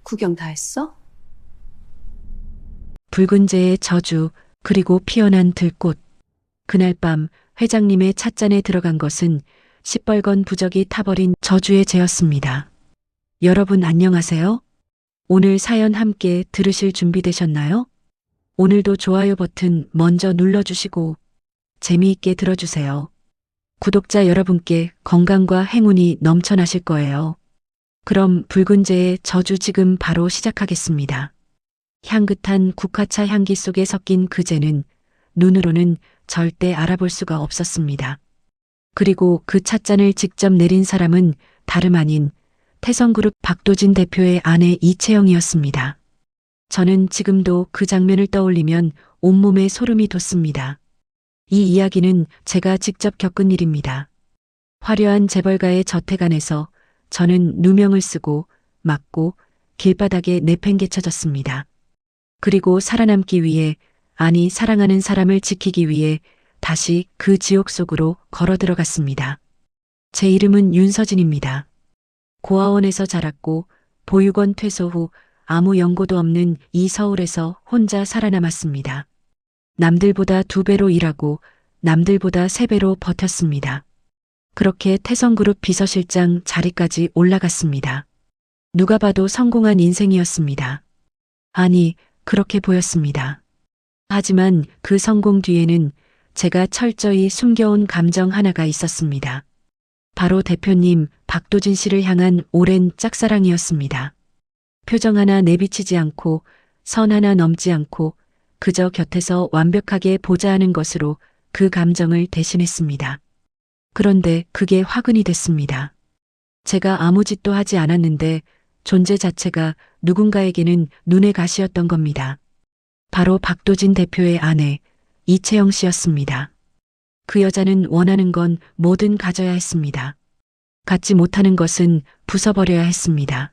구경 다 했어? 붉은 재의 저주, 그리고 피어난 들꽃. 그날 밤 회장님의 찻잔에 들어간 것은 시뻘건 부적이 타버린 저주의 재였습니다. 여러분 안녕하세요? 오늘 사연 함께 들으실 준비되셨나요? 오늘도 좋아요 버튼 먼저 눌러주시고 재미있게 들어주세요. 구독자 여러분께 건강과 행운이 넘쳐나실 거예요. 그럼 붉은 재의 저주 지금 바로 시작하겠습니다. 향긋한 국화차 향기 속에 섞인 그 재는 눈으로는 절대 알아볼 수가 없었습니다. 그리고 그 찻잔을 직접 내린 사람은 다름 아닌 태성그룹 박도진 대표의 아내 이채영이었습니다. 저는 지금도 그 장면을 떠올리면 온몸에 소름이 돋습니다. 이 이야기는 제가 직접 겪은 일입니다. 화려한 재벌가의 저택 안에서 저는 누명을 쓰고 맞고 길바닥에 내팽개쳐졌습니다. 그리고 살아남기 위해, 아니 사랑하는 사람을 지키기 위해 다시 그 지옥 속으로 걸어 들어갔습니다. 제 이름은 윤서진입니다. 고아원에서 자랐고 보육원 퇴소 후 아무 연고도 없는 이 서울에서 혼자 살아남았습니다. 남들보다 2배로 일하고 남들보다 3배로 버텼습니다. 그렇게 태성그룹 비서실장 자리까지 올라갔습니다. 누가 봐도 성공한 인생이었습니다. 아니, 그렇게 보였습니다. 하지만 그 성공 뒤에는 제가 철저히 숨겨온 감정 하나가 있었습니다. 바로 대표님 박도진 씨를 향한 오랜 짝사랑이었습니다. 표정 하나 내비치지 않고 선 하나 넘지 않고 그저 곁에서 완벽하게 보자 하는 것으로 그 감정을 대신했습니다. 그런데 그게 화근이 됐습니다. 제가 아무 짓도 하지 않았는데 존재 자체가 누군가에게는 눈의 가시였던 겁니다. 바로 박도진 대표의 아내 이채영 씨였습니다. 그 여자는 원하는 건 뭐든 가져야 했습니다. 갖지 못하는 것은 부숴버려야 했습니다.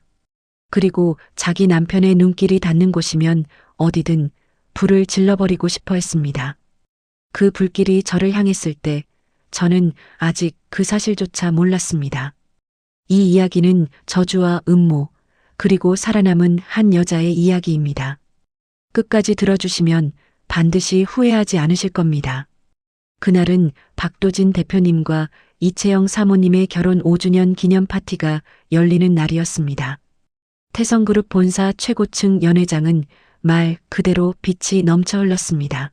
그리고 자기 남편의 눈길이 닿는 곳이면 어디든 불을 질러버리고 싶어 했습니다. 그 불길이 저를 향했을 때 저는 아직 그 사실조차 몰랐습니다. 이 이야기는 저주와 음모, 그리고 살아남은 한 여자의 이야기입니다. 끝까지 들어주시면 반드시 후회하지 않으실 겁니다. 그날은 박도진 대표님과 이채영 사모님의 결혼 5주년 기념 파티가 열리는 날이었습니다. 태성그룹 본사 최고층 연회장은 말 그대로 빛이 넘쳐 흘렀습니다.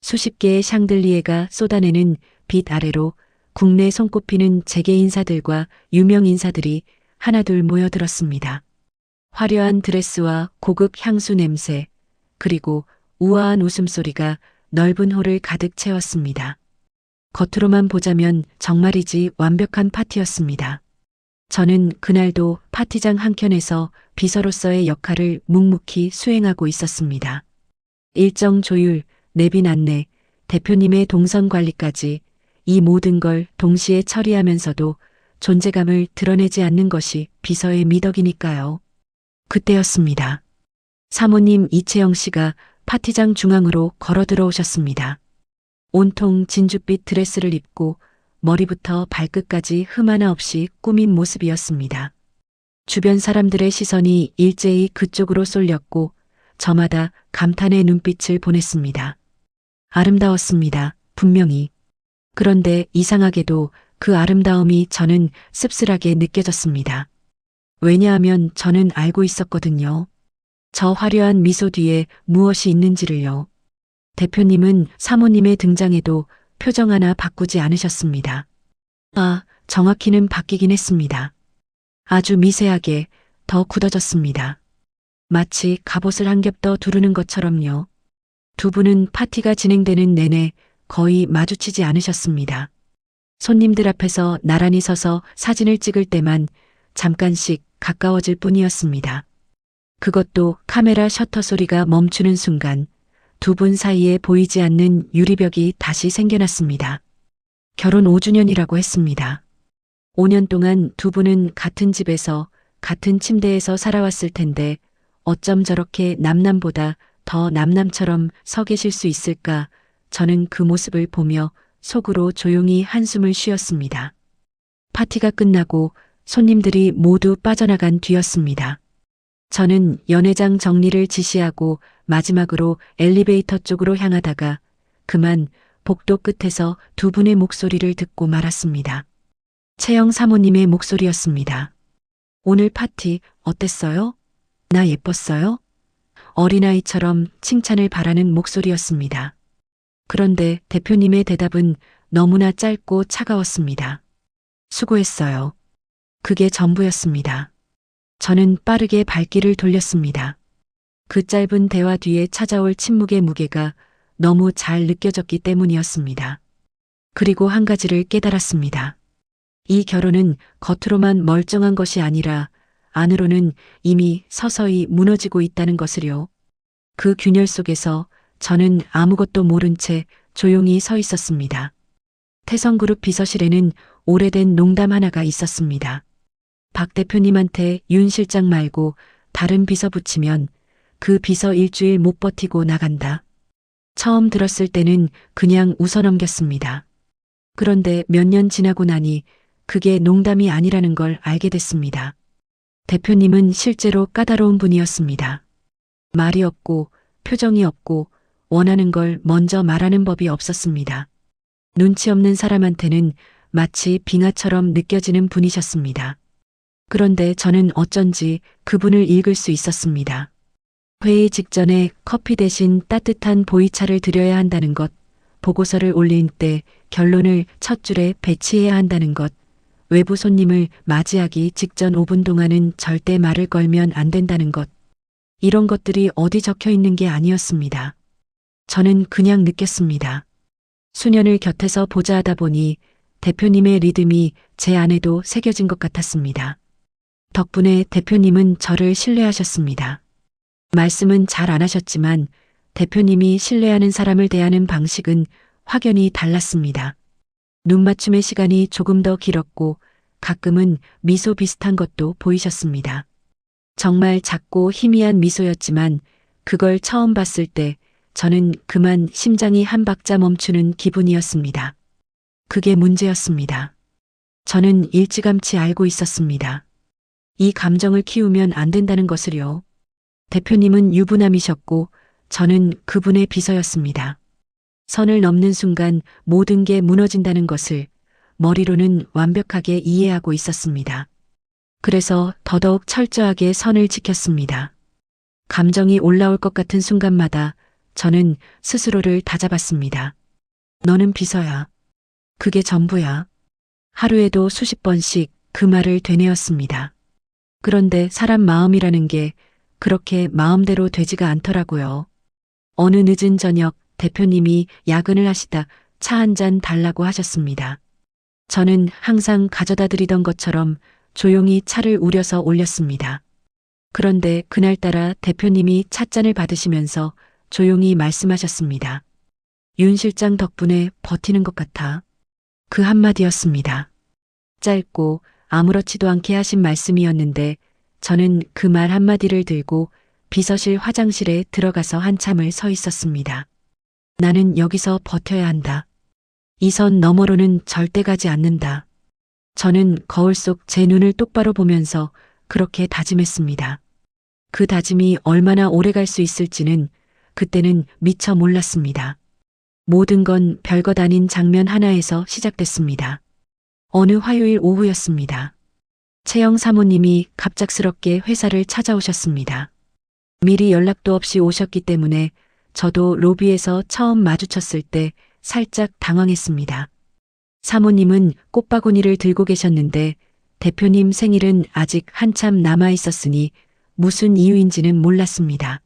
수십 개의 샹들리에가 쏟아내는 빛 아래로 국내 손꼽히는 재계 인사들과 유명 인사들이 하나둘 모여들었습니다. 화려한 드레스와 고급 향수 냄새, 그리고 우아한 웃음소리가 넓은 홀을 가득 채웠습니다. 겉으로만 보자면 정말이지 완벽한 파티였습니다. 저는 그날도 파티장 한켠에서 비서로서의 역할을 묵묵히 수행하고 있었습니다. 일정 조율, 내빈 안내, 대표님의 동선 관리까지 이 모든 걸 동시에 처리하면서도 존재감을 드러내지 않는 것이 비서의 미덕이니까요. 그때였습니다. 사모님 이채영 씨가 파티장 중앙으로 걸어 들어오셨습니다. 온통 진주빛 드레스를 입고 머리부터 발끝까지 흠 하나 없이 꾸민 모습이었습니다. 주변 사람들의 시선이 일제히 그쪽으로 쏠렸고 저마다 감탄의 눈빛을 보냈습니다. 아름다웠습니다. 분명히. 그런데 이상하게도 그 아름다움이 저는 씁쓸하게 느껴졌습니다. 왜냐하면 저는 알고 있었거든요. 저 화려한 미소 뒤에 무엇이 있는지를요. 대표님은 사모님의 등장에도 표정 하나 바꾸지 않으셨습니다. 아, 정확히는 바뀌긴 했습니다. 아주 미세하게 더 굳어졌습니다. 마치 갑옷을 한 겹 더 두르는 것처럼요. 두 분은 파티가 진행되는 내내 거의 마주치지 않으셨습니다. 손님들 앞에서 나란히 서서 사진을 찍을 때만 잠깐씩 가까워질 뿐이었습니다. 그것도 카메라 셔터 소리가 멈추는 순간 두 분 사이에 보이지 않는 유리벽이 다시 생겨났습니다. 결혼 5주년이라고 했습니다. 5년 동안 두 분은 같은 집에서 같은 침대에서 살아왔을 텐데 어쩜 저렇게 남남보다 더 남남처럼 서 계실 수 있을까? 저는 그 모습을 보며 속으로 조용히 한숨을 쉬었습니다. 파티가 끝나고 손님들이 모두 빠져나간 뒤였습니다. 저는 연회장 정리를 지시하고 마지막으로 엘리베이터 쪽으로 향하다가 그만 복도 끝에서 두 분의 목소리를 듣고 말았습니다. 채영 사모님의 목소리였습니다. 오늘 파티 어땠어요? 나 예뻤어요? 어린아이처럼 칭찬을 바라는 목소리였습니다. 그런데 대표님의 대답은 너무나 짧고 차가웠습니다. 수고했어요. 그게 전부였습니다. 저는 빠르게 발길을 돌렸습니다. 그 짧은 대화 뒤에 찾아올 침묵의 무게가 너무 잘 느껴졌기 때문이었습니다. 그리고 한 가지를 깨달았습니다. 이 결혼은 겉으로만 멀쩡한 것이 아니라 안으로는 이미 서서히 무너지고 있다는 것을요. 그 균열 속에서 저는 아무것도 모른 채 조용히 서 있었습니다. 태성그룹 비서실에는 오래된 농담 하나가 있었습니다. 박 대표님한테 윤 실장 말고 다른 비서 붙이면 그 비서 일주일 못 버티고 나간다. 처음 들었을 때는 그냥 웃어 넘겼습니다. 그런데 몇 년 지나고 나니 그게 농담이 아니라는 걸 알게 됐습니다. 대표님은 실제로 까다로운 분이었습니다. 말이 없고 표정이 없고 원하는 걸 먼저 말하는 법이 없었습니다. 눈치 없는 사람한테는 마치 빙하처럼 느껴지는 분이셨습니다. 그런데 저는 어쩐지 그분을 읽을 수 있었습니다. 회의 직전에 커피 대신 따뜻한 보이차를 드려야 한다는 것, 보고서를 올린 때 결론을 첫 줄에 배치해야 한다는 것, 외부 손님을 맞이하기 직전 5분 동안은 절대 말을 걸면 안 된다는 것, 이런 것들이 어디 적혀 있는 게 아니었습니다. 저는 그냥 느꼈습니다. 수년을 곁에서 보좌하다 보니 대표님의 리듬이 제 안에도 새겨진 것 같았습니다. 덕분에 대표님은 저를 신뢰하셨습니다. 말씀은 잘 안 하셨지만 대표님이 신뢰하는 사람을 대하는 방식은 확연히 달랐습니다. 눈맞춤의 시간이 조금 더 길었고 가끔은 미소 비슷한 것도 보이셨습니다. 정말 작고 희미한 미소였지만 그걸 처음 봤을 때 저는 그만 심장이 한 박자 멈추는 기분이었습니다. 그게 문제였습니다. 저는 일찌감치 알고 있었습니다. 이 감정을 키우면 안 된다는 것을요. 대표님은 유부남이셨고 저는 그분의 비서였습니다. 선을 넘는 순간 모든 게 무너진다는 것을 머리로는 완벽하게 이해하고 있었습니다. 그래서 더더욱 철저하게 선을 지켰습니다. 감정이 올라올 것 같은 순간마다 저는 스스로를 다잡았습니다. 너는 비서야. 그게 전부야. 하루에도 수십 번씩 그 말을 되뇌었습니다. 그런데 사람 마음이라는 게 그렇게 마음대로 되지가 않더라고요. 어느 늦은 저녁 대표님이 야근을 하시다 차 한 잔 달라고 하셨습니다. 저는 항상 가져다 드리던 것처럼 조용히 차를 우려서 올렸습니다. 그런데 그날따라 대표님이 찻잔을 받으시면서 조용히 말씀하셨습니다. 윤 실장 덕분에 버티는 것 같아. 그 한마디였습니다. 짧고 아무렇지도 않게 하신 말씀이었는데 저는 그 말 한마디를 들고 비서실 화장실에 들어가서 한참을 서 있었습니다. 나는 여기서 버텨야 한다. 이 선 너머로는 절대 가지 않는다. 저는 거울 속 제 눈을 똑바로 보면서 그렇게 다짐했습니다. 그 다짐이 얼마나 오래 갈 수 있을지는 그때는 미처 몰랐습니다. 모든 건 별것 아닌 장면 하나에서 시작됐습니다. 어느 화요일 오후였습니다. 채영 사모님이 갑작스럽게 회사를 찾아오셨습니다. 미리 연락도 없이 오셨기 때문에 저도 로비에서 처음 마주쳤을 때 살짝 당황했습니다. 사모님은 꽃바구니를 들고 계셨는데 대표님 생일은 아직 한참 남아 있었으니 무슨 이유인지는 몰랐습니다.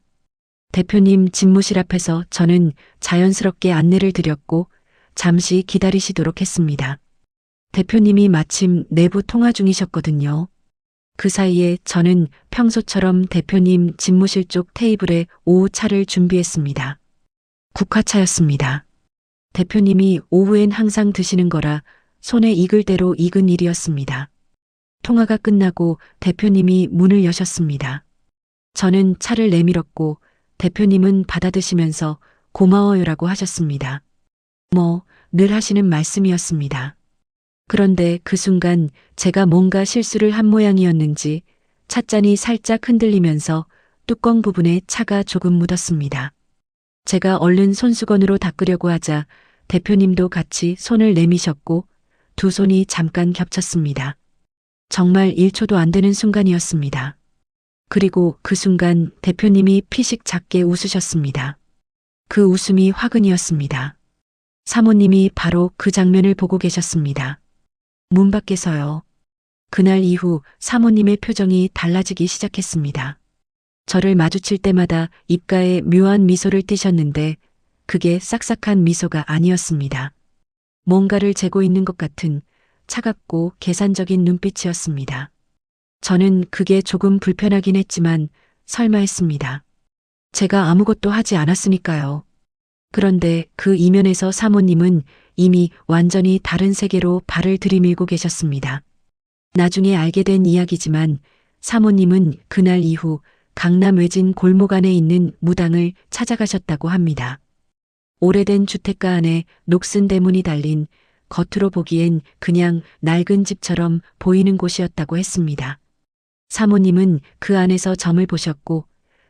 대표님 집무실 앞에서 저는 자연스럽게 안내를 드렸고 잠시 기다리시도록 했습니다. 대표님이 마침 내부 통화 중이셨거든요. 그 사이에 저는 평소처럼 대표님 집무실 쪽 테이블에 오후 차를 준비했습니다. 국화차였습니다. 대표님이 오후엔 항상 드시는 거라 손에 익을 대로 익은 일이었습니다. 통화가 끝나고 대표님이 문을 여셨습니다. 저는 차를 내밀었고 대표님은 받아드시면서 고마워요라고 하셨습니다. 늘 하시는 말씀이었습니다. 그런데 그 순간 제가 뭔가 실수를 한 모양이었는지 찻잔이 살짝 흔들리면서 뚜껑 부분에 차가 조금 묻었습니다. 제가 얼른 손수건으로 닦으려고 하자 대표님도 같이 손을 내미셨고 두 손이 잠깐 겹쳤습니다. 정말 1초도 안 되는 순간이었습니다. 그리고 그 순간 대표님이 피식 작게 웃으셨습니다. 그 웃음이 화근이었습니다. 사모님이 바로 그 장면을 보고 계셨습니다. 문 밖에서요. 그날 이후 사모님의 표정이 달라지기 시작했습니다. 저를 마주칠 때마다 입가에 묘한 미소를 띠셨는데 그게 싹싹한 미소가 아니었습니다. 뭔가를 재고 있는 것 같은 차갑고 계산적인 눈빛이었습니다. 저는 그게 조금 불편하긴 했지만 설마 했습니다. 제가 아무것도 하지 않았으니까요. 그런데 그 이면에서 사모님은 이미 완전히 다른 세계로 발을 들이밀고 계셨습니다. 나중에 알게 된 이야기지만 사모님은 그날 이후 강남 외진 골목 안에 있는 무당을 찾아가셨다고 합니다. 오래된 주택가 안에 녹슨 대문이 달린 겉으로 보기엔 그냥 낡은 집처럼 보이는 곳이었다고 했습니다. 사모님은 그 안에서 점을 보셨고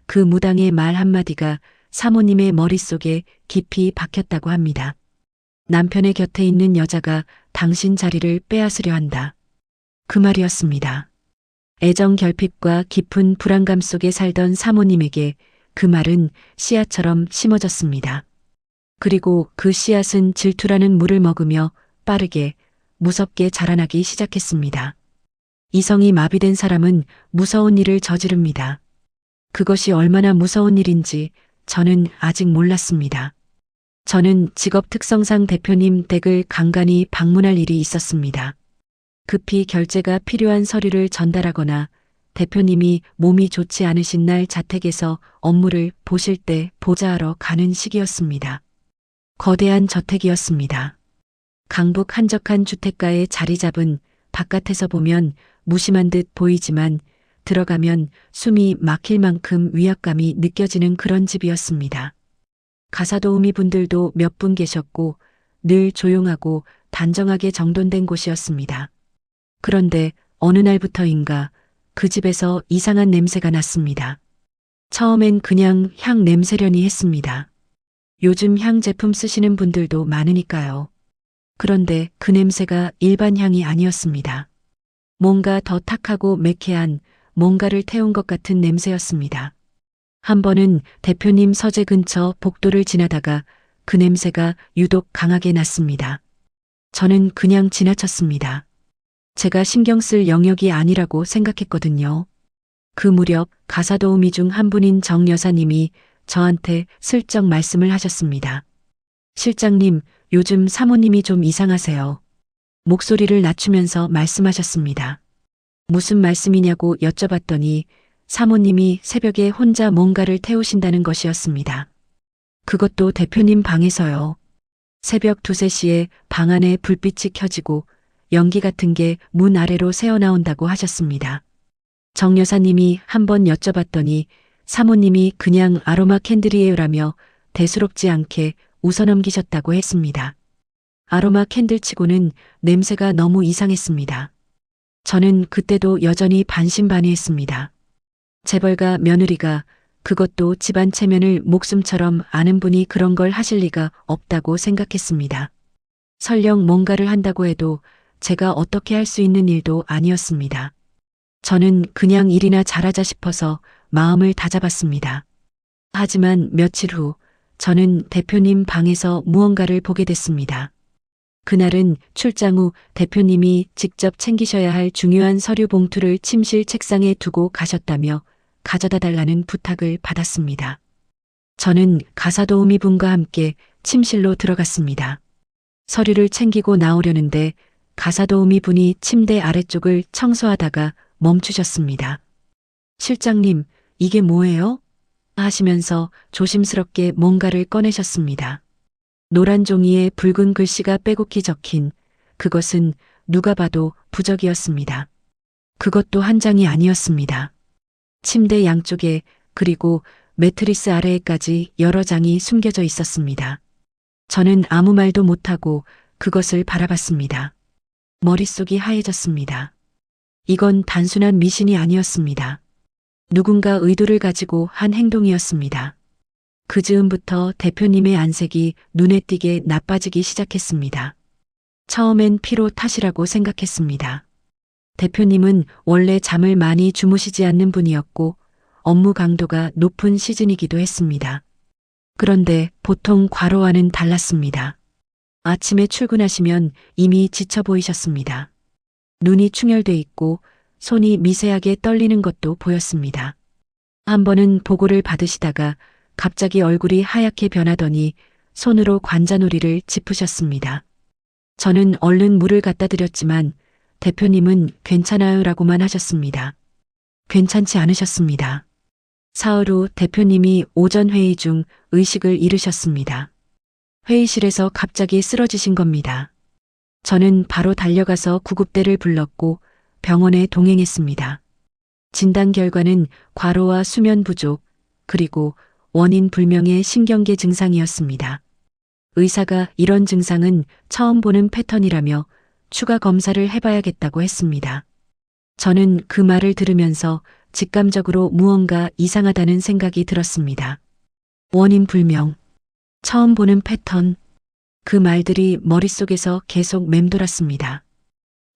그 무당의 말 한마디가 사모님의 머릿속에 깊이 박혔다고 합니다. 남편의 곁에 있는 여자가 당신 자리를 빼앗으려 한다. 그 말이었습니다. 애정 결핍과 깊은 불안감 속에 살던 사모님에게 그 말은 씨앗처럼 심어졌습니다. 그리고 그 씨앗은 질투라는 물을 먹으며 빠르게 무섭게 자라나기 시작했습니다. 이성이 마비된 사람은 무서운 일을 저지릅니다. 그것이 얼마나 무서운 일인지 저는 아직 몰랐습니다. 저는 직업 특성상 대표님 댁을 간간히 방문할 일이 있었습니다. 급히 결제가 필요한 서류를 전달하거나 대표님이 몸이 좋지 않으신 날 자택에서 업무를 보실 때 보좌하러 가는 시기였습니다. 거대한 저택이었습니다. 강북 한적한 주택가에 자리 잡은 바깥에서 보면 무심한 듯 보이지만 들어가면 숨이 막힐 만큼 위압감이 느껴지는 그런 집이었습니다. 가사도우미 분들도 몇 분 계셨고 늘 조용하고 단정하게 정돈된 곳이었습니다. 그런데 어느 날부터인가 그 집에서 이상한 냄새가 났습니다. 처음엔 그냥 향 냄새려니 했습니다. 요즘 향 제품 쓰시는 분들도 많으니까요. 그런데 그 냄새가 일반 향이 아니었습니다. 뭔가 더 탁하고 매캐한 뭔가를 태운 것 같은 냄새였습니다. 한 번은 대표님 서재 근처 복도를 지나다가 그 냄새가 유독 강하게 났습니다. 저는 그냥 지나쳤습니다. 제가 신경 쓸 영역이 아니라고 생각했거든요. 그 무렵 가사도우미 중 한 분인 정 여사님이 저한테 슬쩍 말씀을 하셨습니다. 실장님, 요즘 사모님이 좀 이상하세요. 목소리를 낮추면서 말씀하셨습니다. 무슨 말씀이냐고 여쭤봤더니 사모님이 새벽에 혼자 뭔가를 태우신다는 것이었습니다. 그것도 대표님 방에서요. 새벽 2, 3시에 방 안에 불빛이 켜지고 연기 같은 게 문 아래로 새어나온다고 하셨습니다. 정 여사님이 한번 여쭤봤더니 사모님이 그냥 아로마 캔들이에요라며 대수롭지 않게 웃어넘기셨다고 했습니다. 아로마 캔들치고는 냄새가 너무 이상했습니다. 저는 그때도 여전히 반신반의했습니다. 재벌가 며느리가 그것도 집안 체면을 목숨처럼 아는 분이 그런 걸 하실 리가 없다고 생각했습니다. 설령 뭔가를 한다고 해도 제가 어떻게 할 수 있는 일도 아니었습니다. 저는 그냥 일이나 잘하자 싶어서 마음을 다잡았습니다. 하지만 며칠 후 저는 대표님 방에서 무언가를 보게 됐습니다. 그날은 출장 후 대표님이 직접 챙기셔야 할 중요한 서류 봉투를 침실 책상에 두고 가셨다며 가져다 달라는 부탁을 받았습니다. 저는 가사도우미 분과 함께 침실로 들어갔습니다. 서류를 챙기고 나오려는데 가사도우미 분이 침대 아래쪽을 청소하다가 멈추셨습니다. 실장님, 이게 뭐예요? 하시면서 조심스럽게 뭔가를 꺼내셨습니다. 노란 종이에 붉은 글씨가 빼곡히 적힌 그것은 누가 봐도 부적이었습니다. 그것도 한 장이 아니었습니다. 침대 양쪽에 그리고 매트리스 아래에까지 여러 장이 숨겨져 있었습니다. 저는 아무 말도 못하고 그것을 바라봤습니다. 머릿속이 하얘졌습니다. 이건 단순한 미신이 아니었습니다. 누군가 의도를 가지고 한 행동이었습니다. 그 즈음부터 대표님의 안색이 눈에 띄게 나빠지기 시작했습니다. 처음엔 피로 탓이라고 생각했습니다. 대표님은 원래 잠을 많이 주무시지 않는 분이었고 업무 강도가 높은 시즌이기도 했습니다. 그런데 보통 과로와는 달랐습니다. 아침에 출근하시면 이미 지쳐 보이셨습니다. 눈이 충혈돼 있고 손이 미세하게 떨리는 것도 보였습니다. 한 번은 보고를 받으시다가 갑자기 얼굴이 하얗게 변하더니 손으로 관자놀이를 짚으셨습니다. 저는 얼른 물을 갖다 드렸지만 대표님은 괜찮아요라고만 하셨습니다. 괜찮지 않으셨습니다. 사흘 후 대표님이 오전 회의 중 의식을 잃으셨습니다. 회의실에서 갑자기 쓰러지신 겁니다. 저는 바로 달려가서 구급대를 불렀고 병원에 동행했습니다. 진단 결과는 과로와 수면 부족, 그리고 원인 불명의 신경계 증상이었습니다. 의사가 이런 증상은 처음 보는 패턴이라며 추가 검사를 해봐야겠다고 했습니다. 저는 그 말을 들으면서 직감적으로 무언가 이상하다는 생각이 들었습니다. 원인 불명, 처음 보는 패턴, 그 말들이 머릿속에서 계속 맴돌았습니다.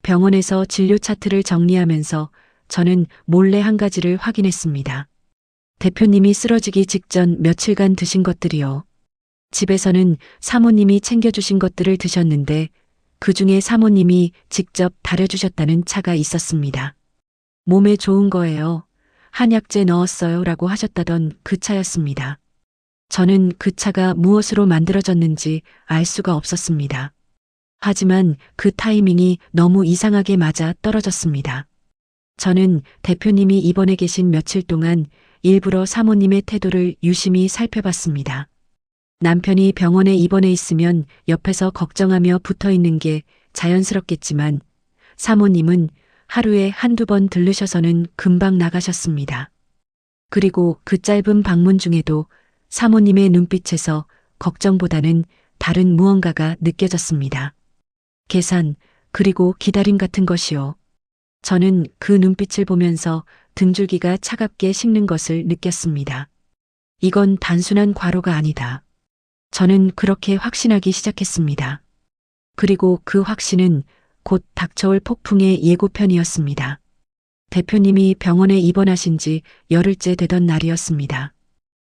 병원에서 진료 차트를 정리하면서 저는 몰래 한 가지를 확인했습니다. 대표님이 쓰러지기 직전 며칠간 드신 것들이요. 집에서는 사모님이 챙겨주신 것들을 드셨는데 그 중에 사모님이 직접 다려주셨다는 차가 있었습니다. 몸에 좋은 거예요. 한약재 넣었어요 라고 하셨다던 그 차였습니다. 저는 그 차가 무엇으로 만들어졌는지 알 수가 없었습니다. 하지만 그 타이밍이 너무 이상하게 맞아 떨어졌습니다. 저는 대표님이 입원해 계신 며칠 동안 일부러 사모님의 태도를 유심히 살펴봤습니다. 남편이 병원에 입원해 있으면 옆에서 걱정하며 붙어 있는 게 자연스럽겠지만 사모님은 하루에 한두 번 들르셔서는 금방 나가셨습니다. 그리고 그 짧은 방문 중에도 사모님의 눈빛에서 걱정보다는 다른 무언가가 느껴졌습니다. 계산, 그리고 기다림 같은 것이요. 저는 그 눈빛을 보면서 등줄기가 차갑게 식는 것을 느꼈습니다. 이건 단순한 과로가 아니다. 저는 그렇게 확신하기 시작했습니다. 그리고 그 확신은 곧 닥쳐올 폭풍의 예고편이었습니다. 대표님이 병원에 입원하신 지 열흘째 되던 날이었습니다.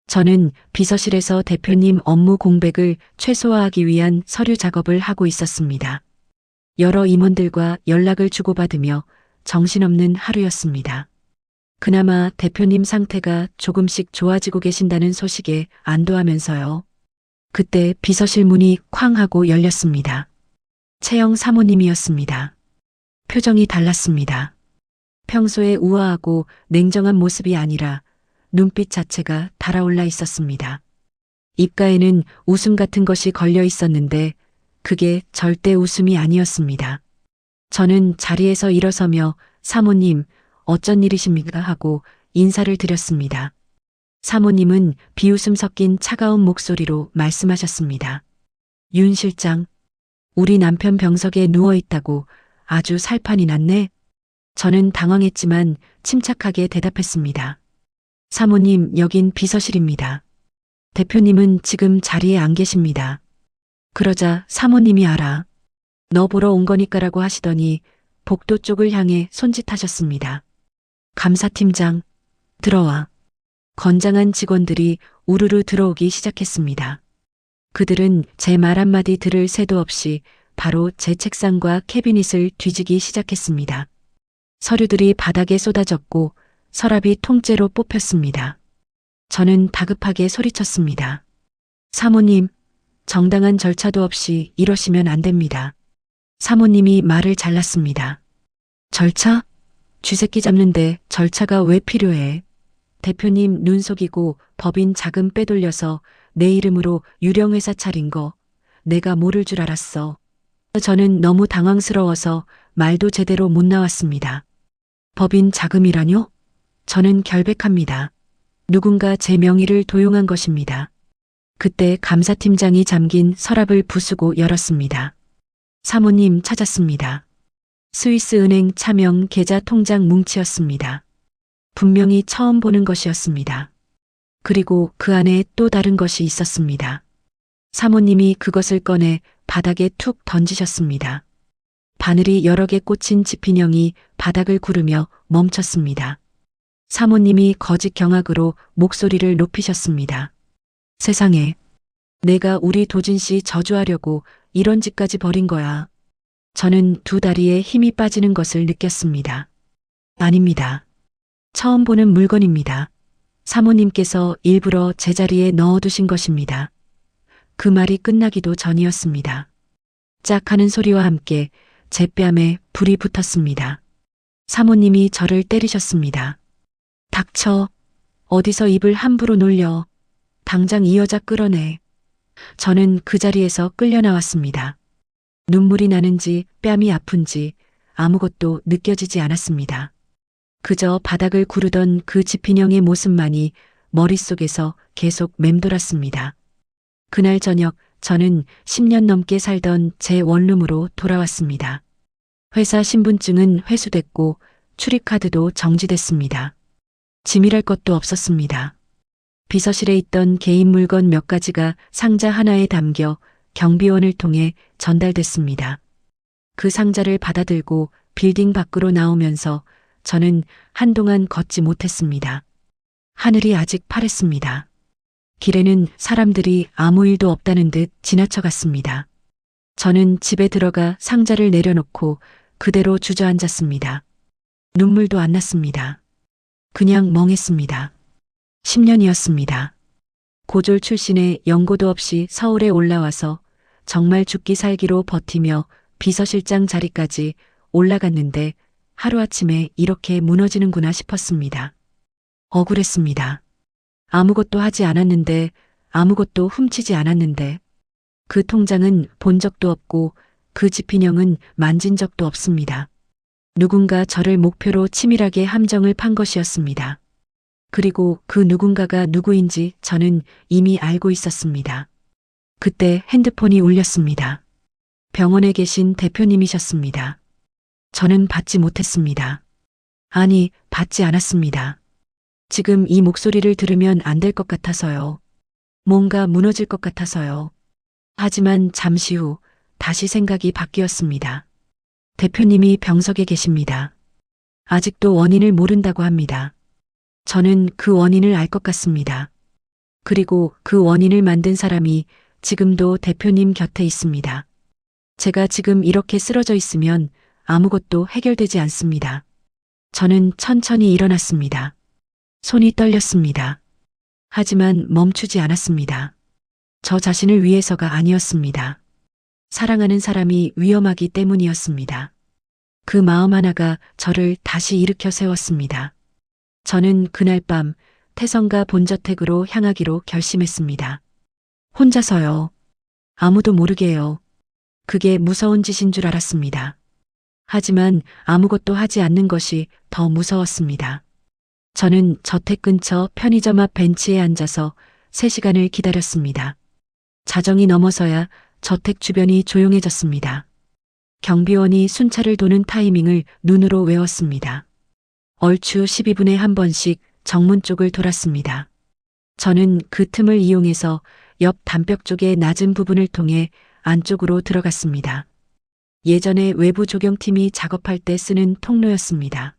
저는 비서실에서 대표님 업무 공백을 최소화하기 위한 서류 작업을 하고 있었습니다. 여러 임원들과 연락을 주고받으며 정신없는 하루였습니다. 그나마 대표님 상태가 조금씩 좋아지고 계신다는 소식에 안도하면서요. 그때 비서실 문이 쾅 하고 열렸습니다. 채영 사모님이었습니다. 표정이 달랐습니다. 평소에 우아하고 냉정한 모습이 아니라 눈빛 자체가 달아올라 있었습니다. 입가에는 웃음 같은 것이 걸려 있었는데 그게 절대 웃음이 아니었습니다. 저는 자리에서 일어서며 사모님, 어쩐 일이십니까? 하고 인사를 드렸습니다. 사모님은 비웃음 섞인 차가운 목소리로 말씀하셨습니다. 윤 실장, 우리 남편 병석에 누워있다고 아주 살판이 났네. 저는 당황했지만 침착하게 대답했습니다. 사모님, 여긴 비서실입니다. 대표님은 지금 자리에 안 계십니다. 그러자 사모님이 알아. 너 보러 온 거니까라고 하시더니 복도 쪽을 향해 손짓하셨습니다. 감사팀장, 들어와. 건장한 직원들이 우르르 들어오기 시작했습니다. 그들은 제 말 한마디 들을 새도 없이 바로 제 책상과 캐비닛을 뒤지기 시작했습니다. 서류들이 바닥에 쏟아졌고 서랍이 통째로 뽑혔습니다. 저는 다급하게 소리쳤습니다. 사모님, 정당한 절차도 없이 이러시면 안 됩니다. 사모님이 말을 잘랐습니다. 절차? 쥐새끼 잡는데 절차가 왜 필요해? 대표님 눈 속이고 법인 자금 빼돌려서 내 이름으로 유령회사 차린 거 내가 모를 줄 알았어. 저는 너무 당황스러워서 말도 제대로 못 나왔습니다. 법인 자금이라뇨? 저는 결백합니다. 누군가 제 명의를 도용한 것입니다. 그때 감사팀장이 잠긴 서랍을 부수고 열었습니다. 사모님 찾았습니다. 스위스은행 차명 계좌 통장 뭉치였습니다. 분명히 처음 보는 것이었습니다. 그리고 그 안에 또 다른 것이 있었습니다. 사모님이 그것을 꺼내 바닥에 툭 던지셨습니다. 바늘이 여러 개 꽂힌 지피녕이 바닥을 구르며 멈췄습니다. 사모님이 거짓 경악으로 목소리를 높이셨습니다. 세상에, 내가 우리 도진 씨 저주하려고 이런 짓까지 벌인 거야. 저는 두 다리에 힘이 빠지는 것을 느꼈습니다. 아닙니다. 처음 보는 물건입니다. 사모님께서 일부러 제자리에 넣어두신 것입니다. 그 말이 끝나기도 전이었습니다. 짝 하는 소리와 함께 제 뺨에 불이 붙었습니다. 사모님이 저를 때리셨습니다. 닥쳐. 어디서 입을 함부로 놀려. 당장 이 여자 끌어내. 저는 그 자리에서 끌려 나왔습니다. 눈물이 나는지 뺨이 아픈지 아무것도 느껴지지 않았습니다. 그저 바닥을 구르던 그 지피녕의 모습만이 머릿속에서 계속 맴돌았습니다. 그날 저녁 저는 10년 넘게 살던 제 원룸으로 돌아왔습니다. 회사 신분증은 회수됐고 출입카드도 정지됐습니다. 짐이랄 것도 없었습니다. 비서실에 있던 개인 물건 몇 가지가 상자 하나에 담겨 경비원을 통해 전달됐습니다. 그 상자를 받아들고 빌딩 밖으로 나오면서 저는 한동안 걷지 못했습니다. 하늘이 아직 파랬습니다. 길에는 사람들이 아무 일도 없다는 듯 지나쳐갔습니다. 저는 집에 들어가 상자를 내려놓고 그대로 주저앉았습니다. 눈물도 안 났습니다. 그냥 멍했습니다. 10년이었습니다. 고졸 출신의 연고도 없이 서울에 올라와서 정말 죽기 살기로 버티며 비서실장 자리까지 올라갔는데 하루아침에 이렇게 무너지는구나 싶었습니다. 억울했습니다. 아무것도 하지 않았는데, 아무것도 훔치지 않았는데, 그 통장은 본 적도 없고 그 지피녕은 만진 적도 없습니다. 누군가 저를 목표로 치밀하게 함정을 판 것이었습니다. 그리고 그 누군가가 누구인지 저는 이미 알고 있었습니다. 그때 핸드폰이 울렸습니다. 병원에 계신 대표님이셨습니다. 저는 받지 못했습니다. 아니, 받지 않았습니다. 지금 이 목소리를 들으면 안 될 것 같아서요. 뭔가 무너질 것 같아서요. 하지만 잠시 후 다시 생각이 바뀌었습니다. 대표님이 병석에 계십니다. 아직도 원인을 모른다고 합니다. 저는 그 원인을 알 것 같습니다. 그리고 그 원인을 만든 사람이 지금도 대표님 곁에 있습니다. 제가 지금 이렇게 쓰러져 있으면 아무것도 해결되지 않습니다. 저는 천천히 일어났습니다. 손이 떨렸습니다. 하지만 멈추지 않았습니다. 저 자신을 위해서가 아니었습니다. 사랑하는 사람이 위험하기 때문이었습니다. 그 마음 하나가 저를 다시 일으켜 세웠습니다. 저는 그날 밤 태성가 본저택으로 향하기로 결심했습니다. 혼자서요. 아무도 모르게요. 그게 무서운 짓인 줄 알았습니다. 하지만 아무것도 하지 않는 것이 더 무서웠습니다. 저는 저택 근처 편의점 앞 벤치에 앉아서 3시간을 기다렸습니다. 자정이 넘어서야 저택 주변이 조용해졌습니다. 경비원이 순찰을 도는 타이밍을 눈으로 외웠습니다. 얼추 12분에 한 번씩 정문 쪽을 돌았습니다. 저는 그 틈을 이용해서 옆 담벽 쪽의 낮은 부분을 통해 안쪽으로 들어갔습니다. 예전에 외부 조경팀이 작업할 때 쓰는 통로였습니다.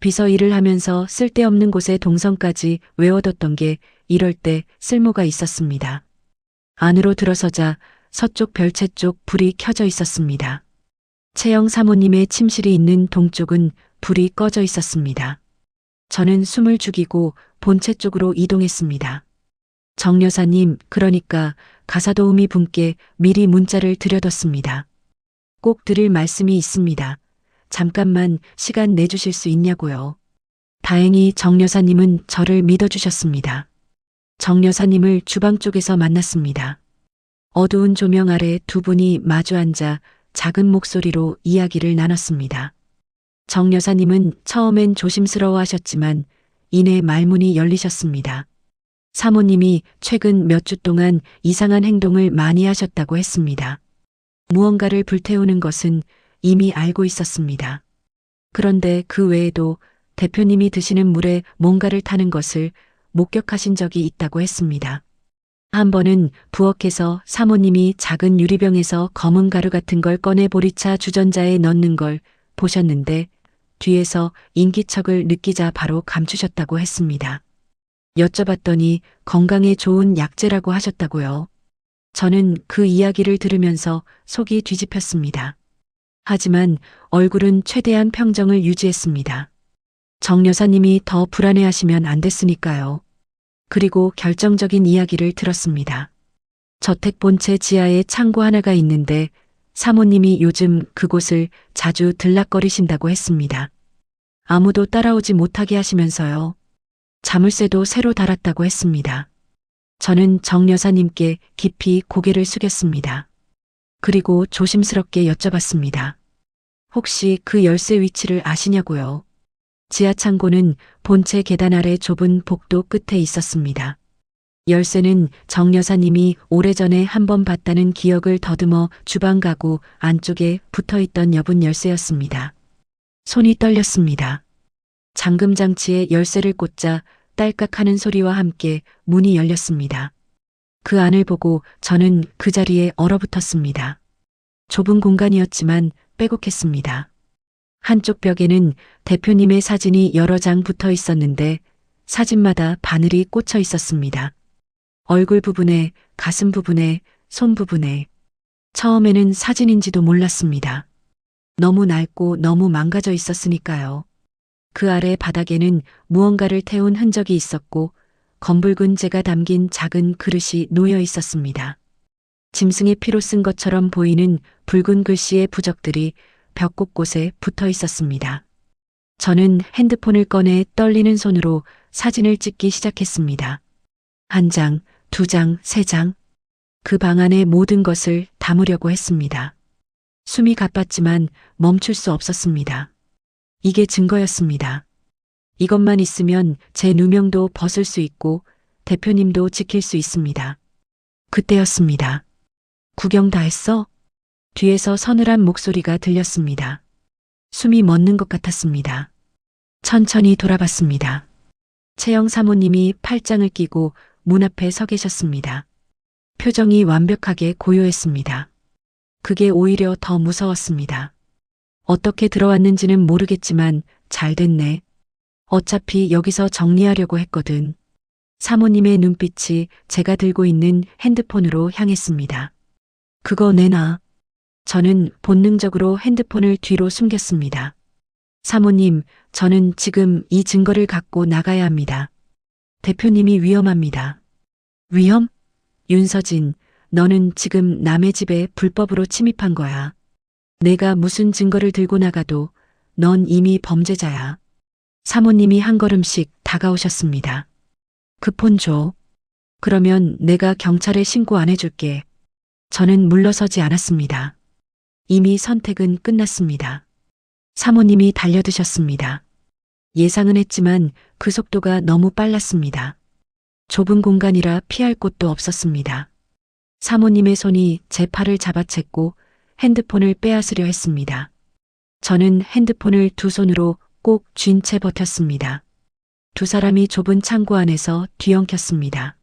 비서 일을 하면서 쓸데없는 곳에 동선까지 외워뒀던 게 이럴 때 쓸모가 있었습니다. 안으로 들어서자 서쪽 별채 쪽 불이 켜져 있었습니다. 채영 사모님의 침실이 있는 동쪽은 불이 꺼져 있었습니다. 저는 숨을 죽이고 본채 쪽으로 이동했습니다. 정 여사님, 그러니까 가사도우미 분께 미리 문자를 드려뒀습니다. 꼭 드릴 말씀이 있습니다. 잠깐만 시간 내주실 수 있냐고요. 다행히 정 여사님은 저를 믿어주셨습니다. 정 여사님을 주방 쪽에서 만났습니다. 어두운 조명 아래 두 분이 마주 앉아 작은 목소리로 이야기를 나눴습니다. 정 여사님은 처음엔 조심스러워 하셨지만 이내 말문이 열리셨습니다. 사모님이 최근 몇 주 동안 이상한 행동을 많이 하셨다고 했습니다. 무언가를 불태우는 것은 이미 알고 있었습니다. 그런데 그 외에도 대표님이 드시는 물에 뭔가를 타는 것을 목격하신 적이 있다고 했습니다. 한 번은 부엌에서 사모님이 작은 유리병에서 검은 가루 같은 걸 꺼내 보리차 주전자에 넣는 걸 보셨는데 뒤에서 인기척을 느끼자 바로 감추셨다고 했습니다. 여쭤봤더니 건강에 좋은 약재라고 하셨다고요. 저는 그 이야기를 들으면서 속이 뒤집혔습니다. 하지만 얼굴은 최대한 평정을 유지했습니다. 정 여사님이 더 불안해하시면 안 됐으니까요. 그리고 결정적인 이야기를 들었습니다. 저택 본체 지하에 창고 하나가 있는데 사모님이 요즘 그곳을 자주 들락거리신다고 했습니다. 아무도 따라오지 못하게 하시면서요. 자물쇠도 새로 달았다고 했습니다. 저는 정 여사님께 깊이 고개를 숙였습니다. 그리고 조심스럽게 여쭤봤습니다. 혹시 그 열쇠 위치를 아시냐고요? 지하 창고는 본체 계단 아래 좁은 복도 끝에 있었습니다. 열쇠는 정 여사님이 오래전에 한번 봤다는 기억을 더듬어 주방 가구 안쪽에 붙어있던 여분 열쇠였습니다. 손이 떨렸습니다. 잠금 장치에 열쇠를 꽂자 딸깍하는 소리와 함께 문이 열렸습니다. 그 안을 보고 저는 그 자리에 얼어붙었습니다. 좁은 공간이었지만 빼곡했습니다. 한쪽 벽에는 대표님의 사진이 여러 장 붙어 있었는데 사진마다 바늘이 꽂혀 있었습니다. 얼굴 부분에, 가슴 부분에, 손 부분에. 처음에는 사진인지도 몰랐습니다. 너무 낡고 너무 망가져 있었으니까요. 그 아래 바닥에는 무언가를 태운 흔적이 있었고 검붉은 재가 담긴 작은 그릇이 놓여 있었습니다. 짐승의 피로 쓴 것처럼 보이는 붉은 글씨의 부적들이 벽 곳곳에 붙어 있었습니다. 저는 핸드폰을 꺼내 떨리는 손으로 사진을 찍기 시작했습니다. 한 장, 두 장, 세 장. 그 방 안의 모든 것을 담으려고 했습니다. 숨이 가빴지만 멈출 수 없었습니다. 이게 증거였습니다. 이것만 있으면 제 누명도 벗을 수 있고 대표님도 지킬 수 있습니다. 그때였습니다. 구경 다 했어? 뒤에서 서늘한 목소리가 들렸습니다. 숨이 멎는 것 같았습니다. 천천히 돌아봤습니다. 채영 사모님이 팔짱을 끼고 문 앞에 서 계셨습니다. 표정이 완벽하게 고요했습니다. 그게 오히려 더 무서웠습니다. 어떻게 들어왔는지는 모르겠지만 잘 됐네. 어차피 여기서 정리하려고 했거든. 사모님의 눈빛이 제가 들고 있는 핸드폰으로 향했습니다. 그거 내놔. 저는 본능적으로 핸드폰을 뒤로 숨겼습니다. 사모님, 저는 지금 이 증거를 갖고 나가야 합니다. 대표님이 위험합니다. 위험? 윤서진, 너는 지금 남의 집에 불법으로 침입한 거야. 내가 무슨 증거를 들고 나가도 넌 이미 범죄자야. 사모님이 한 걸음씩 다가오셨습니다. 그 폰 줘. 그러면 내가 경찰에 신고 안 해줄게. 저는 물러서지 않았습니다. 이미 선택은 끝났습니다. 사모님이 달려드셨습니다. 예상은 했지만 그 속도가 너무 빨랐습니다. 좁은 공간이라 피할 곳도 없었습니다. 사모님의 손이 제 팔을 잡아챘고 핸드폰을 빼앗으려 했습니다. 저는 핸드폰을 두 손으로 꼭 쥔 채 버텼습니다. 두 사람이 좁은 창고 안에서 뒤엉켰습니다.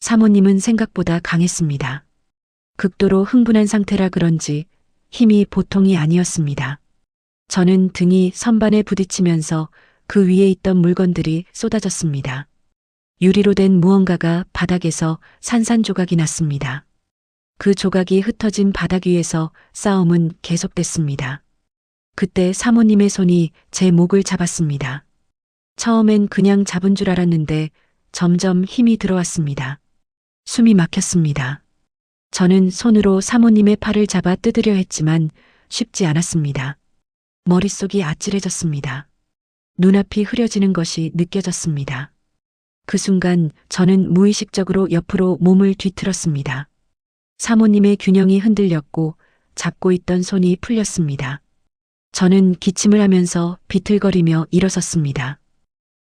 사모님은 생각보다 강했습니다. 극도로 흥분한 상태라 그런지 힘이 보통이 아니었습니다. 저는 등이 선반에 부딪히면서 그 위에 있던 물건들이 쏟아졌습니다. 유리로 된 무언가가 바닥에서 산산조각이 났습니다. 그 조각이 흩어진 바닥 위에서 싸움은 계속됐습니다. 그때 사모님의 손이 제 목을 잡았습니다. 처음엔 그냥 잡은 줄 알았는데 점점 힘이 들어왔습니다. 숨이 막혔습니다. 저는 손으로 사모님의 팔을 잡아 뜯으려 했지만 쉽지 않았습니다. 머릿속이 아찔해졌습니다. 눈앞이 흐려지는 것이 느껴졌습니다. 그 순간 저는 무의식적으로 옆으로 몸을 뒤틀었습니다. 사모님의 균형이 흔들렸고 잡고 있던 손이 풀렸습니다. 저는 기침을 하면서 비틀거리며 일어섰습니다.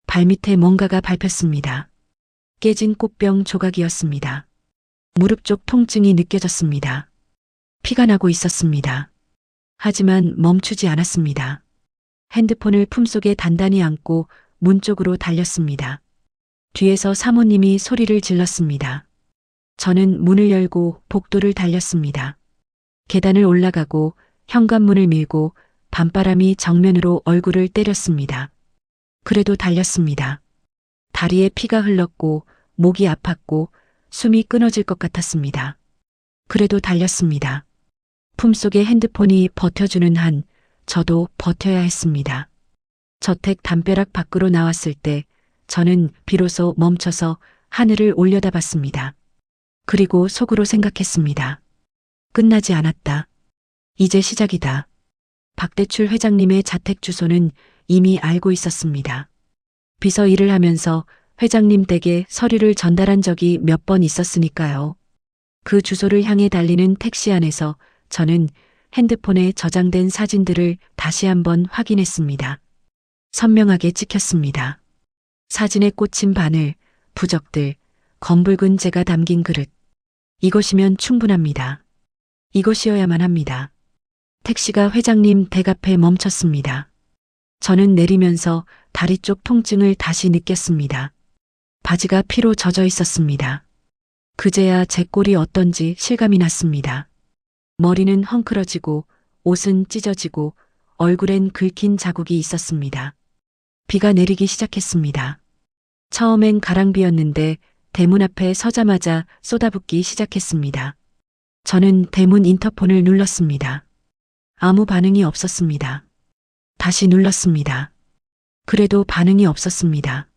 발밑에 뭔가가 밟혔습니다. 깨진 꽃병 조각이었습니다. 무릎 쪽 통증이 느껴졌습니다. 피가 나고 있었습니다. 하지만 멈추지 않았습니다. 핸드폰을 품속에 단단히 안고 문 쪽으로 달렸습니다. 뒤에서 사모님이 소리를 질렀습니다. 저는 문을 열고 복도를 달렸습니다. 계단을 올라가고 현관문을 밀고 밤바람이 정면으로 얼굴을 때렸습니다. 그래도 달렸습니다. 다리에 피가 흘렀고 목이 아팠고 숨이 끊어질 것 같았습니다. 그래도 달렸습니다. 품속에 핸드폰이 버텨주는 한 저도 버텨야 했습니다. 저택 담벼락 밖으로 나왔을 때 저는 비로소 멈춰서 하늘을 올려다봤습니다. 그리고 속으로 생각했습니다. 끝나지 않았다. 이제 시작이다. 박대출 회장님의 자택 주소는 이미 알고 있었습니다. 비서 일을 하면서 회장님 댁에 서류를 전달한 적이 몇 번 있었으니까요. 그 주소를 향해 달리는 택시 안에서 저는 핸드폰에 저장된 사진들을 다시 한번 확인했습니다. 선명하게 찍혔습니다. 사진에 꽂힌 바늘, 부적들, 검붉은 재가 담긴 그릇. 이것이면 충분합니다. 이것이어야만 합니다. 택시가 회장님 댁 앞에 멈췄습니다. 저는 내리면서 다리 쪽 통증을 다시 느꼈습니다. 바지가 피로 젖어 있었습니다. 그제야 제 꼴이 어떤지 실감이 났습니다. 머리는 헝클어지고 옷은 찢어지고 얼굴엔 긁힌 자국이 있었습니다. 비가 내리기 시작했습니다. 처음엔 가랑비였는데 대문 앞에 서자마자 쏟아붓기 시작했습니다. 저는 대문 인터폰을 눌렀습니다. 아무 반응이 없었습니다. 다시 눌렀습니다. 그래도 반응이 없었습니다.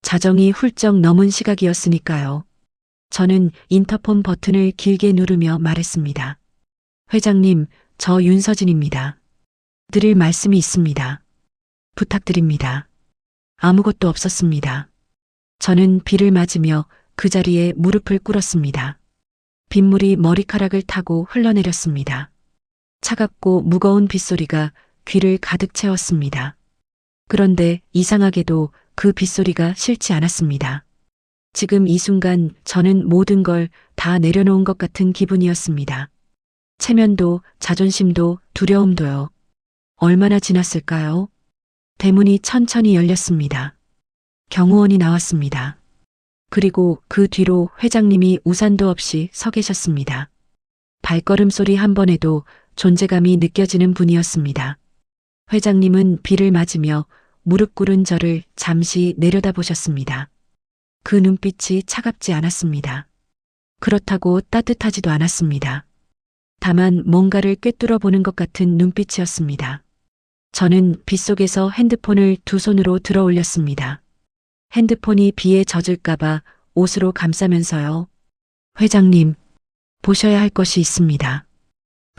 자정이 훌쩍 넘은 시각이었으니까요. 저는 인터폰 버튼을 길게 누르며 말했습니다. 회장님, 저 윤서진입니다. 드릴 말씀이 있습니다. 부탁드립니다. 아무것도 없었습니다. 저는 비를 맞으며 그 자리에 무릎을 꿇었습니다. 빗물이 머리카락을 타고 흘러내렸습니다. 차갑고 무거운 빗소리가 귀를 가득 채웠습니다. 그런데 이상하게도 그 빗소리가 싫지 않았습니다. 지금 이 순간 저는 모든 걸 다 내려놓은 것 같은 기분이었습니다. 체면도 자존심도 두려움도요. 얼마나 지났을까요? 대문이 천천히 열렸습니다. 경호원이 나왔습니다. 그리고 그 뒤로 회장님이 우산도 없이 서 계셨습니다. 발걸음 소리 한 번에도 존재감이 느껴지는 분이었습니다. 회장님은 비를 맞으며 무릎 꿇은 저를 잠시 내려다보셨습니다. 그 눈빛이 차갑지 않았습니다. 그렇다고 따뜻하지도 않았습니다. 다만 뭔가를 꿰뚫어 보는 것 같은 눈빛이었습니다. 저는 빗속에서 핸드폰을 두 손으로 들어 올렸습니다. 핸드폰이 비에 젖을까봐 옷으로 감싸면서요. 회장님, 보셔야 할 것이 있습니다.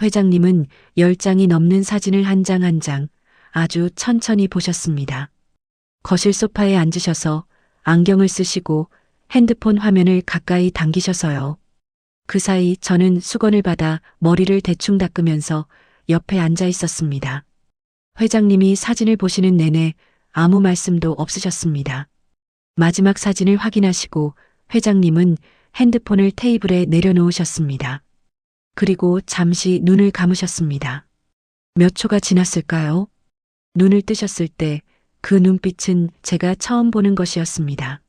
회장님은 10장이 넘는 사진을 한 장 한 장 아주 천천히 보셨습니다. 거실 소파에 앉으셔서 안경을 쓰시고 핸드폰 화면을 가까이 당기셔서요. 그 사이 저는 수건을 받아 머리를 대충 닦으면서 옆에 앉아 있었습니다. 회장님이 사진을 보시는 내내 아무 말씀도 없으셨습니다. 마지막 사진을 확인하시고 회장님은 핸드폰을 테이블에 내려놓으셨습니다. 그리고 잠시 눈을 감으셨습니다. 몇 초가 지났을까요? 눈을 뜨셨을 때 그 눈빛은 제가 처음 보는 것이었습니다.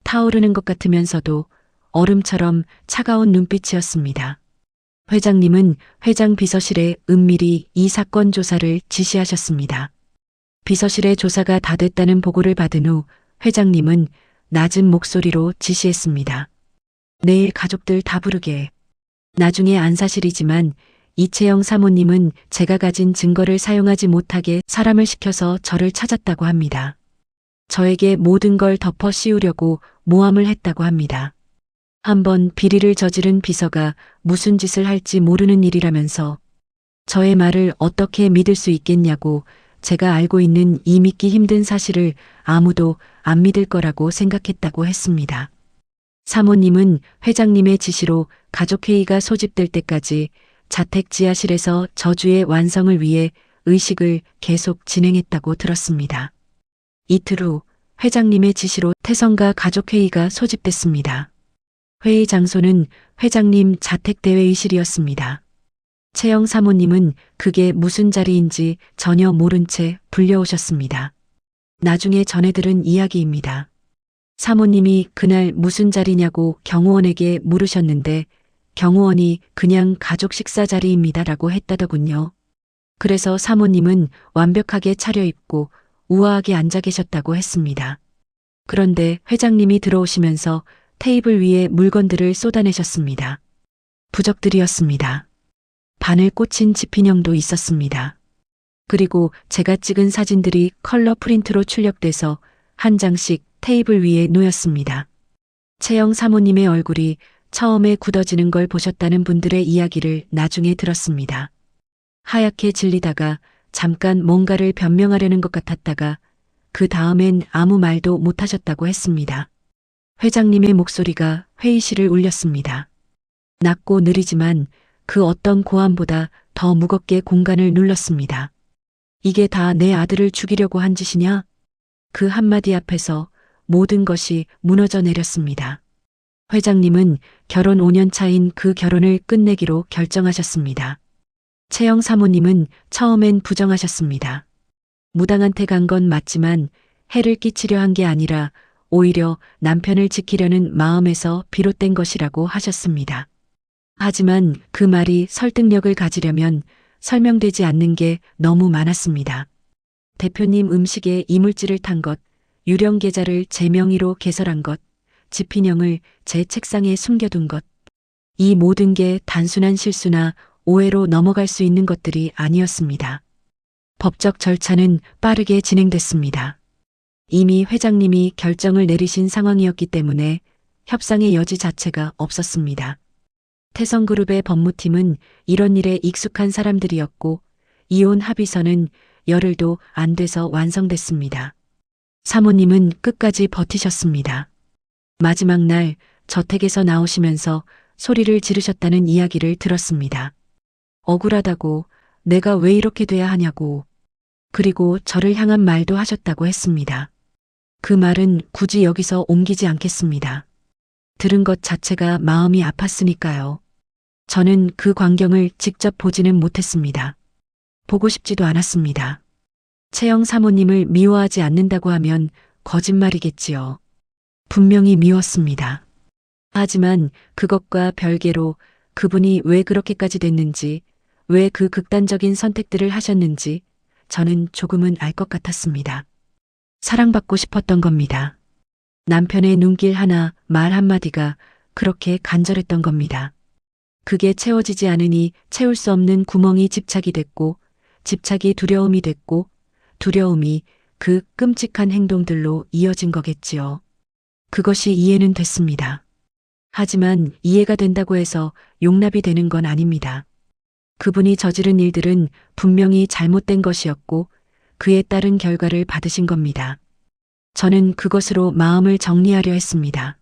타오르는 것 같으면서도 얼음처럼 차가운 눈빛이었습니다. 회장님은 회장 비서실에 은밀히 이 사건 조사를 지시하셨습니다. 비서실의 조사가 다 됐다는 보고를 받은 후 회장님은 낮은 목소리로 지시했습니다. 내일 가족들 다 부르게. 나중에 안사실이지만 이채영 사모님은 제가 가진 증거를 사용하지 못하게 사람을 시켜서 저를 찾았다고 합니다. 저에게 모든 걸 덮어 씌우려고 모함을 했다고 합니다. 한번 비리를 저지른 비서가 무슨 짓을 할지 모르는 일이라면서 저의 말을 어떻게 믿을 수 있겠냐고 제가 알고 있는 이 믿기 힘든 사실을 아무도 안 믿을 거라고 생각했다고 했습니다. 사모님은 회장님의 지시로 가족회의가 소집될 때까지 자택 지하실에서 저주의 완성을 위해 의식을 계속 진행했다고 들었습니다. 이틀 후 회장님의 지시로 태성가 가족회의가 소집됐습니다. 회의 장소는 회장님 자택 대회의실이었습니다. 채영 사모님은 그게 무슨 자리인지 전혀 모른 채 불려오셨습니다. 나중에 전해들은 이야기입니다. 사모님이 그날 무슨 자리냐고 경호원에게 물으셨는데 경호원이 그냥 가족 식사 자리입니다라고 했다더군요. 그래서 사모님은 완벽하게 차려입고 우아하게 앉아 계셨다고 했습니다. 그런데 회장님이 들어오시면서 테이블 위에 물건들을 쏟아내셨습니다. 부적들이었습니다. 바늘 꽂힌 지피형도 있었습니다. 그리고 제가 찍은 사진들이 컬러 프린트로 출력돼서 한 장씩 테이블 위에 놓였습니다. 채영 사모님의 얼굴이 처음에 굳어지는 걸 보셨다는 분들의 이야기를 나중에 들었습니다. 하얗게 질리다가 잠깐 뭔가를 변명하려는 것 같았다가 그 다음엔 아무 말도 못하셨다고 했습니다. 회장님의 목소리가 회의실을 울렸습니다. 낮고 느리지만 그 어떤 고함보다 더 무겁게 공간을 눌렀습니다. 이게 다 내 아들을 죽이려고 한 짓이냐? 그 한마디 앞에서 모든 것이 무너져 내렸습니다. 회장님은 결혼 5년 차인 그 결혼을 끝내기로 결정하셨습니다. 채영 사모님은 처음엔 부정하셨습니다. 무당한테 간 건 맞지만 해를 끼치려 한 게 아니라 오히려 남편을 지키려는 마음에서 비롯된 것이라고 하셨습니다. 하지만 그 말이 설득력을 가지려면 설명되지 않는 게 너무 많았습니다. 대표님 음식에 이물질을 탄 것, 유령 계좌를 제 명의로 개설한 것, 지피형을 제 책상에 숨겨둔 것. 이 모든 게 단순한 실수나 오해로 넘어갈 수 있는 것들이 아니었습니다. 법적 절차는 빠르게 진행됐습니다. 이미 회장님이 결정을 내리신 상황이었기 때문에 협상의 여지 자체가 없었습니다. 태성그룹의 법무팀은 이런 일에 익숙한 사람들이었고 이혼 합의서는 열흘도 안 돼서 완성됐습니다. 사모님은 끝까지 버티셨습니다. 마지막 날 저택에서 나오시면서 소리를 지르셨다는 이야기를 들었습니다. 억울하다고, 내가 왜 이렇게 돼야 하냐고, 그리고 저를 향한 말도 하셨다고 했습니다. 그 말은 굳이 여기서 옮기지 않겠습니다. 들은 것 자체가 마음이 아팠으니까요. 저는 그 광경을 직접 보지는 못했습니다. 보고 싶지도 않았습니다. 채영 사모님을 미워하지 않는다고 하면 거짓말이겠지요. 분명히 미웠습니다. 하지만 그것과 별개로 그분이 왜 그렇게까지 됐는지, 왜 그 극단적인 선택들을 하셨는지 저는 조금은 알 것 같았습니다. 사랑받고 싶었던 겁니다. 남편의 눈길 하나, 말 한마디가 그렇게 간절했던 겁니다. 그게 채워지지 않으니 채울 수 없는 구멍이 집착이 됐고, 집착이 두려움이 됐고, 두려움이 그 끔찍한 행동들로 이어진 거겠지요. 그것이 이해는 됐습니다. 하지만 이해가 된다고 해서 용납이 되는 건 아닙니다. 그분이 저지른 일들은 분명히 잘못된 것이었고 그에 따른 결과를 받으신 겁니다. 저는 그것으로 마음을 정리하려 했습니다.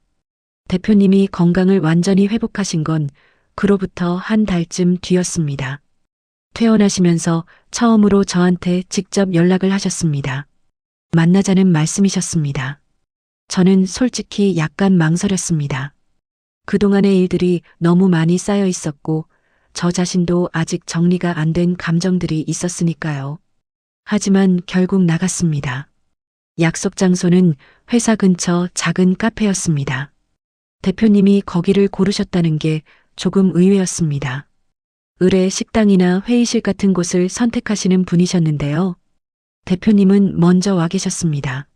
대표님이 건강을 완전히 회복하신 건 그로부터 한 달쯤 뒤였습니다. 퇴원하시면서 처음으로 저한테 직접 연락을 하셨습니다. 만나자는 말씀이셨습니다. 저는 솔직히 약간 망설였습니다. 그동안의 일들이 너무 많이 쌓여 있었고 저 자신도 아직 정리가 안 된 감정들이 있었으니까요. 하지만 결국 나갔습니다. 약속 장소는 회사 근처 작은 카페였습니다. 대표님이 거기를 고르셨다는 게 조금 의외였습니다. 의뢰 식당이나 회의실 같은 곳을 선택하시는 분이셨는데요. 대표님은 먼저 와 계셨습니다.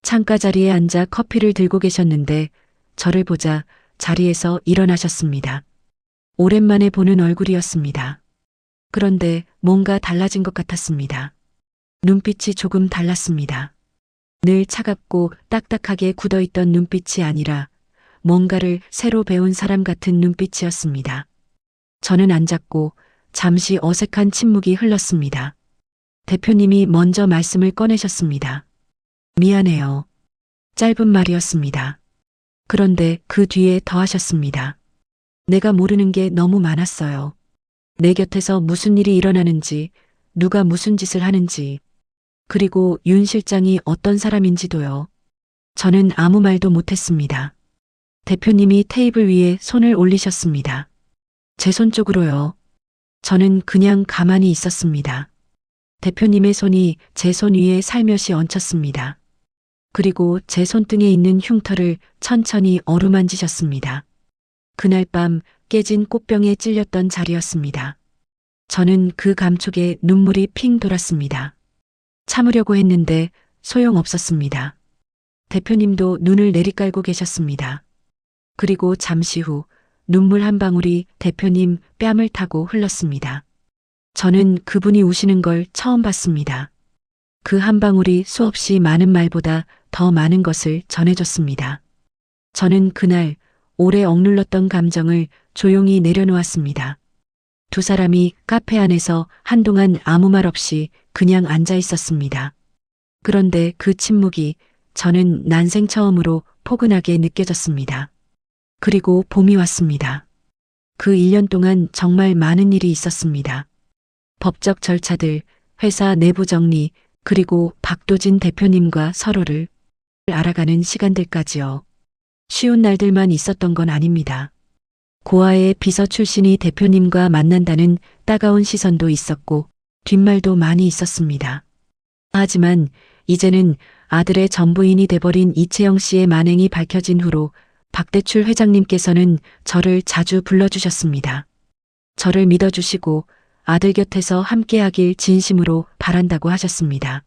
창가 자리에 앉아 커피를 들고 계셨는데 저를 보자 자리에서 일어나셨습니다. 오랜만에 보는 얼굴이었습니다. 그런데 뭔가 달라진 것 같았습니다. 눈빛이 조금 달랐습니다. 늘 차갑고 딱딱하게 굳어있던 눈빛이 아니라 뭔가를 새로 배운 사람 같은 눈빛이었습니다. 저는 앉았고 잠시 어색한 침묵이 흘렀습니다. 대표님이 먼저 말씀을 꺼내셨습니다. 미안해요. 짧은 말이었습니다. 그런데 그 뒤에 더 하셨습니다. 내가 모르는 게 너무 많았어요. 내 곁에서 무슨 일이 일어나는지, 누가 무슨 짓을 하는지, 그리고 윤 실장이 어떤 사람인지도요. 저는 아무 말도 못했습니다. 대표님이 테이블 위에 손을 올리셨습니다. 제 손 쪽으로요. 저는 그냥 가만히 있었습니다. 대표님의 손이 제 손 위에 살며시 얹혔습니다. 그리고 제 손등에 있는 흉터를 천천히 어루만지셨습니다. 그날 밤 깨진 꽃병에 찔렸던 자리였습니다. 저는 그 감촉에 눈물이 핑 돌았습니다. 참으려고 했는데 소용없었습니다. 대표님도 눈을 내리깔고 계셨습니다. 그리고 잠시 후 눈물 한 방울이 대표님 뺨을 타고 흘렀습니다. 저는 그분이 우시는 걸 처음 봤습니다. 그 한 방울이 수없이 많은 말보다 더 많은 것을 전해줬습니다. 저는 그날 오래 억눌렀던 감정을 조용히 내려놓았습니다. 두 사람이 카페 안에서 한동안 아무 말 없이 그냥 앉아 있었습니다. 그런데 그 침묵이 저는 난생 처음으로 포근하게 느껴졌습니다. 그리고 봄이 왔습니다. 그 1년 동안 정말 많은 일이 있었습니다. 법적 절차들, 회사 내부 정리, 그리고 박도진 대표님과 서로를 알아가는 시간들까지요. 쉬운 날들만 있었던 건 아닙니다. 고아의 비서 출신이 대표님과 만난다는 따가운 시선도 있었고 뒷말도 많이 있었습니다. 하지만 이제는 아들의 전부인이 돼버린 이채영 씨의 만행이 밝혀진 후로 박대출 회장님께서는 저를 자주 불러주셨습니다. 저를 믿어주시고 아들 곁에서 함께하길 진심으로 바란다고 하셨습니다.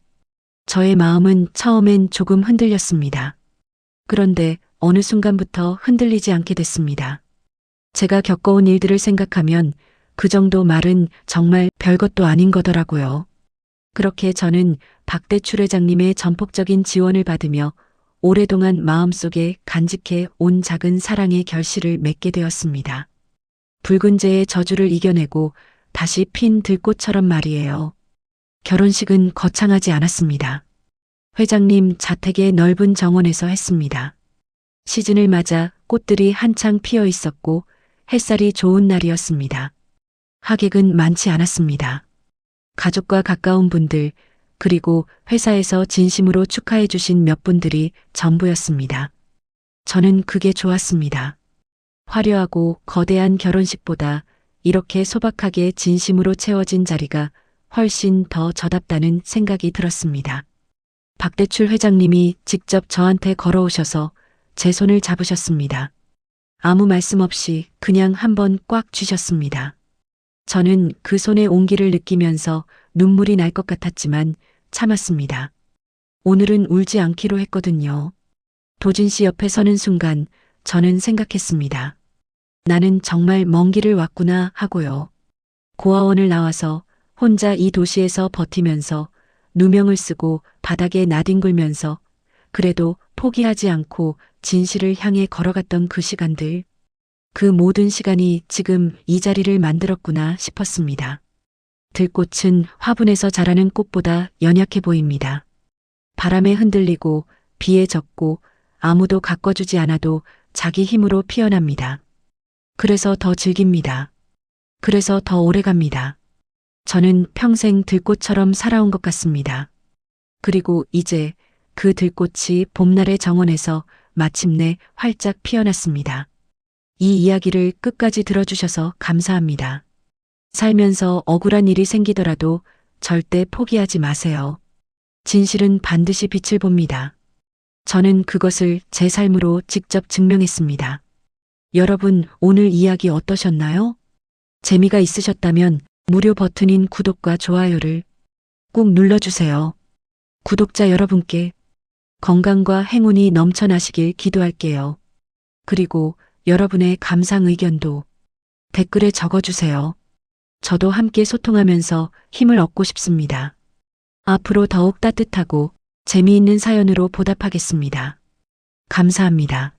저의 마음은 처음엔 조금 흔들렸습니다. 그런데 어느 순간부터 흔들리지 않게 됐습니다. 제가 겪어온 일들을 생각하면 그 정도 말은 정말 별것도 아닌 거더라고요. 그렇게 저는 박대출 회장님의 전폭적인 지원을 받으며 오랫동안 마음속에 간직해 온 작은 사랑의 결실을 맺게 되었습니다. 붉은 재의 저주를 이겨내고 다시 핀 들꽃처럼 말이에요. 결혼식은 거창하지 않았습니다. 회장님 자택의 넓은 정원에서 했습니다. 시즌을 맞아 꽃들이 한창 피어 있었고 햇살이 좋은 날이었습니다. 하객은 많지 않았습니다. 가족과 가까운 분들, 그리고 회사에서 진심으로 축하해 주신 몇 분들이 전부였습니다. 저는 그게 좋았습니다. 화려하고 거대한 결혼식보다 이렇게 소박하게 진심으로 채워진 자리가 훨씬 더 저답다는 생각이 들었습니다. 박대출 회장님이 직접 저한테 걸어오셔서 제 손을 잡으셨습니다. 아무 말씀 없이 그냥 한번 꽉 쥐셨습니다. 저는 그 손의 온기를 느끼면서 눈물이 날 것 같았지만 참았습니다. 오늘은 울지 않기로 했거든요. 도진 씨 옆에 서는 순간 저는 생각했습니다. 나는 정말 먼 길을 왔구나 하고요. 고아원을 나와서 혼자 이 도시에서 버티면서 누명을 쓰고 바닥에 나뒹굴면서 그래도 포기하지 않고 진실을 향해 걸어갔던 그 시간들. 그 모든 시간이 지금 이 자리를 만들었구나 싶었습니다. 들꽃은 화분에서 자라는 꽃보다 연약해 보입니다. 바람에 흔들리고 비에 젖고 아무도 가꿔주지 않아도 자기 힘으로 피어납니다. 그래서 더 즐깁니다. 그래서 더 오래갑니다. 저는 평생 들꽃처럼 살아온 것 같습니다. 그리고 이제 그 들꽃이 봄날의 정원에서 마침내 활짝 피어났습니다. 이 이야기를 끝까지 들어주셔서 감사합니다. 살면서 억울한 일이 생기더라도 절대 포기하지 마세요. 진실은 반드시 빛을 봅니다. 저는 그것을 제 삶으로 직접 증명했습니다. 여러분, 오늘 이야기 어떠셨나요? 재미가 있으셨다면 무료 버튼인 구독과 좋아요를 꼭 눌러주세요. 구독자 여러분께 건강과 행운이 넘쳐나시길 기도할게요. 그리고 여러분의 감상 의견도 댓글에 적어주세요. 저도 함께 소통하면서 힘을 얻고 싶습니다. 앞으로 더욱 따뜻하고 재미있는 사연으로 보답하겠습니다. 감사합니다.